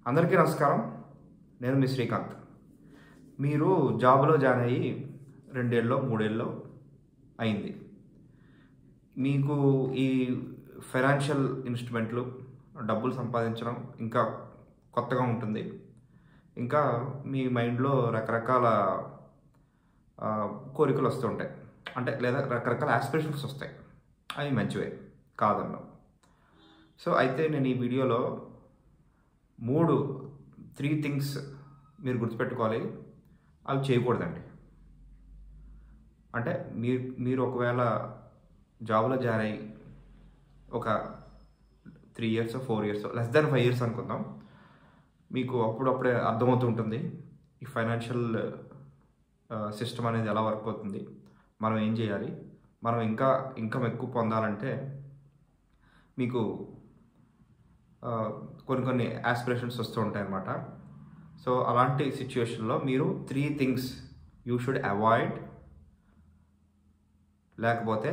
అందరికీ నమస్కారం. నేను మీ శ్రీకాంత్. మీరు జాబ్లో జాయిన్ అయ్యి 2 ఏళ్ళో 3 ఏళ్ళో అయింది. మీకు ఈ ఫైనాన్షియల్ ఇన్స్ట్రుమెంట్లు డబ్బులు సంపాదించడం ఇంకా కొత్తగా ఉంటుంది. ఇంకా మీ మైండ్లో రకరకాల కోరికలు వస్తుంటాయి, అంటే లేదా రకరకాల ఆస్పిరేషన్స్ వస్తాయి. అవి మంచివే కాదన్నాం. సో అయితే నేను ఈ వీడియోలో 3 థింగ్స్ మీరు గుర్తుపెట్టుకోవాలి, అవి చేయకూడదండి. అంటే మీరు ఒకవేళ జాబ్లో జాయిన్ అయ్యి ఒక 3 years 4 years less than 5 years అనుకుందాం, మీకు అప్పుడప్పుడే అర్థమవుతూ ఉంటుంది ఈ ఫైనాన్షియల్ సిస్టమ్ అనేది ఎలా వర్క్ అవుతుంది, మనం ఏం చేయాలి, మనం ఇంకా ఇన్కమ్ ఎక్కువ పొందాలంటే మీకు కొన్ని ఆస్పిరేషన్స్ వస్తూ ఉంటాయి అన్నమాట. సో అలాంటి సిచ్యువేషన్లో మీరు 3 థింగ్స్ యూ షుడ్ అవాయిడ్, లేకపోతే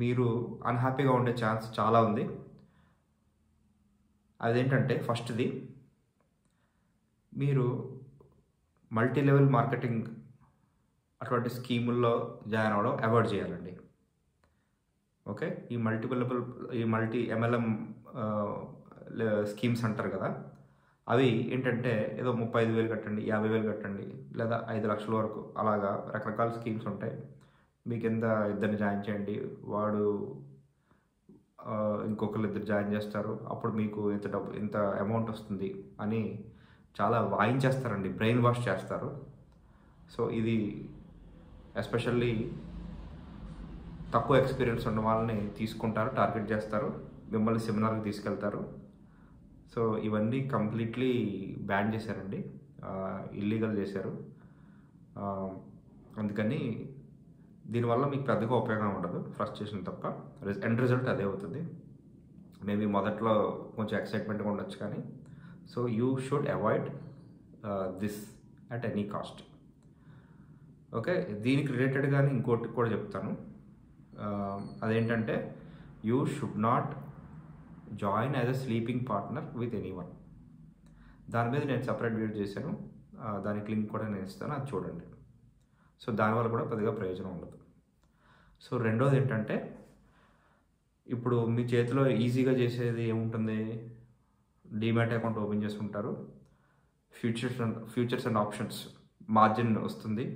మీరు అన్హ్యాపీగా ఉండే ఛాన్స్ చాలా ఉంది. అదేంటంటే ఫస్ట్ది, మీరు మల్టీ లెవెల్ మార్కెటింగ్ అటువంటి స్కీముల్లో జాయిన్ అవ్వడం అవాయిడ్ చేయాలండి. ఓకే, ఈ మల్టీ MLM స్కీమ్స్ అంటారు కదా, అవి ఏంటంటే ఏదో 35,000 కట్టండి, 50,000 కట్టండి, లేదా 5 లక్షల వరకు అలాగా రకరకాల స్కీమ్స్ ఉంటాయి. మీ కింద ఇద్దరిని జాయిన్ చేయండి, వాడు ఇంకొకరు ఇద్దరు జాయిన్ చేస్తారు, అప్పుడు మీకు ఇంత అమౌంట్ వస్తుంది అని చాలా వాయించేస్తారండి, బ్రెయిన్ వాష్ చేస్తారు. సో ఇది ఎస్పెషల్లీ తక్కువ ఎక్స్పీరియన్స్ ఉన్న వాళ్ళని తీసుకుంటారు, టార్గెట్ చేస్తారు, మిమ్మల్ని సెమినార్కి తీసుకెళ్తారు. సో ఇవన్నీ కంప్లీట్లీ బ్యాన్ చేశారండి, ఇల్లీగల్ చేశారు. అందుకని దీనివల్ల మీకు పెద్దగా ఉపయోగం ఉండదు, ఫ్రస్ట్రేషన్ తప్ప. ఎండ్ రిజల్ట్ అదే అవుతుంది. మేబీ మొదట్లో కొంచెం ఎక్సైట్మెంట్గా ఉండొచ్చు, కానీ so you should avoid this at any cost. Okay, దీనికి రిలేటెడ్గానే ఇంకోటి కూడా చెప్తాను. అదేంటంటే you should not join as a sleeping partner with anyone. దాని మీద నేను సపరేట్ వీడియో చేశాను, దానికి లింక్ కూడా నేను ఇస్తాను, అది చూడండి. సో దానివల్ల కూడా పెద్దగా ప్రయోజనం ఉండదు. సో రెండోది ఏంటంటే, ఇప్పుడు మీ చేతిలో ఈజీగా చేసేది ఏముంటుంది, డీమ్యాట్ అకౌంట్ ఓపెన్ చేసుకుంటారు, ఫ్యూచర్స్ అండ్ ఆప్షన్స్ మార్జిన్ వస్తుంది,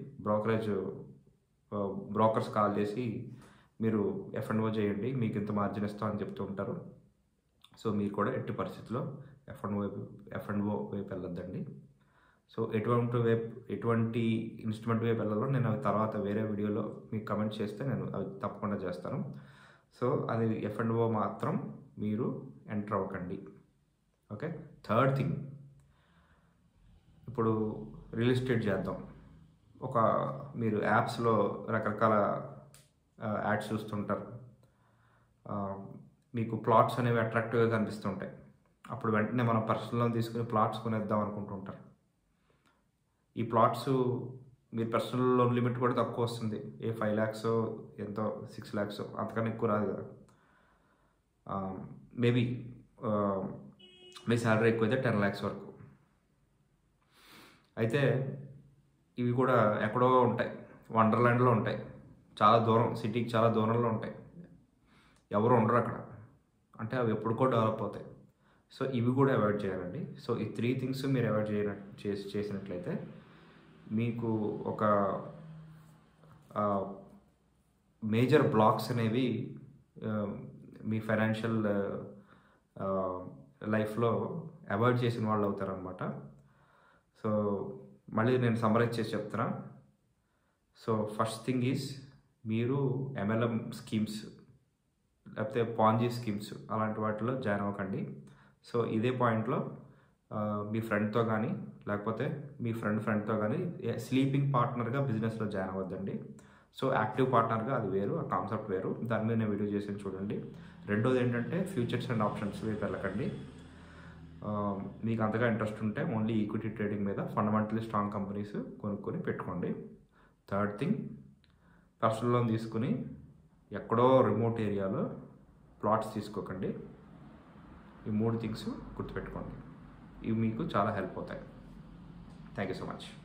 బ్రోకర్స్ కాల్ చేసి మీరు F&O చేయండి, మీకు ఇంత మార్జిన్ ఇస్తాం అని చెప్తూ ఉంటారు. సో మీరు కూడా ఎట్టి పరిస్థితుల్లో F&O వైపు వెళ్ళొద్దండి. సో ఎటువంటి ఇన్స్ట్రుమెంట్ వైపు వెళ్ళాలో నేను అవి తర్వాత వేరే వీడియోలో మీకు కమెంట్ చేస్తే నేను అవి తప్పకుండా చేస్తాను. సో అది F&O మాత్రం మీరు ఎంటర్ అవ్వకండి. ఓకే, థర్డ్ థింగ్, ఇప్పుడు రియల్ ఎస్టేట్ చేద్దాం. మీరు యాప్స్లో రకరకాల యాడ్స్ చూస్తుంటారు, మీకు ప్లాట్స్ అనేవి అట్రాక్టివ్గా కనిపిస్తుంటాయి. అప్పుడు వెంటనే మనం పర్సనల్ లోన్ తీసుకుని ప్లాట్స్ కొనేద్దాం అనుకుంటుంటారు. ఈ ప్లాట్స్ మీరు పర్సనల్ లోన్ లిమిట్ కూడా తక్కువ వస్తుంది, 5 lakhs ఎంతో 6 lakhs, అంతకన్నా ఎక్కువ రాదు కదా. మేబీ మీ శాలరీ ఎక్కువైతే 10 lakhs వరకు. అయితే ఇవి కూడా ఎక్కడో ఉంటాయి, వండర్లాండ్లో ఉంటాయి, చాలా దూరం, సిటీకి చాలా దూరంలో ఉంటాయి, ఎవరు ఉండరు అక్కడ, అంటే అవి ఎప్పుడుకో డెవలప్ అవుతాయి. సో ఇవి కూడా అవాయిడ్ చేయాలండి. సో ఈ 3 థింగ్స్ మీరు అవాయిడ్ చేసినట్లయితే మీకు ఒక మేజర్ బ్లాక్స్ అనేవి మీ ఫైనాన్షియల్ లైఫ్లో అవాయిడ్ చేసిన వాళ్ళు అవుతారనమాట. సో మళ్ళీ నేను సమ్మరైజ్ చేసి చెప్తున్నా. సో ఫస్ట్ థింగ్ ఈజ్, మీరు MLM స్కీమ్స్ లేకపోతే పాంజీ స్కీమ్స్ అలాంటి వాటిలో జాయిన్ అవ్వకండి. సో ఇదే పాయింట్లో మీ ఫ్రెండ్తో కానీ లేకపోతే మీ ఫ్రెండ్తో కానీ స్లీపింగ్ పార్ట్నర్గా బిజినెస్లో జాయిన్ అవ్వద్దండి. సో యాక్టివ్ పార్ట్నర్గా అది వేరు, ఆ కాన్సెప్ట్ వేరు, దాని మీద నేను వీడియో చేసి చూడండి. రెండోది ఏంటంటే ఫ్యూచర్స్ అండ్ ఆప్షన్స్ వైపు వెళ్ళకండి. మీకు అంతగా ఇంట్రెస్ట్ ఉంటే ఓన్లీ ఈక్విటీ ట్రేడింగ్ మీద ఫండమెంటలీ స్ట్రాంగ్ కంపెనీస్ కొనుక్కొని పెట్టుకోండి. థర్డ్ థింగ్, పర్సనల్ లోన్ తీసుకుని ఎక్కడో రిమోట్ ఏరియాలో ప్లాట్స్ తీసుకోకండి. ఈ 3 థింగ్స్ గుర్తుపెట్టుకోండి. ఇవి మీకు చాలా హెల్ప్ అవుతాయి. Thank you so much.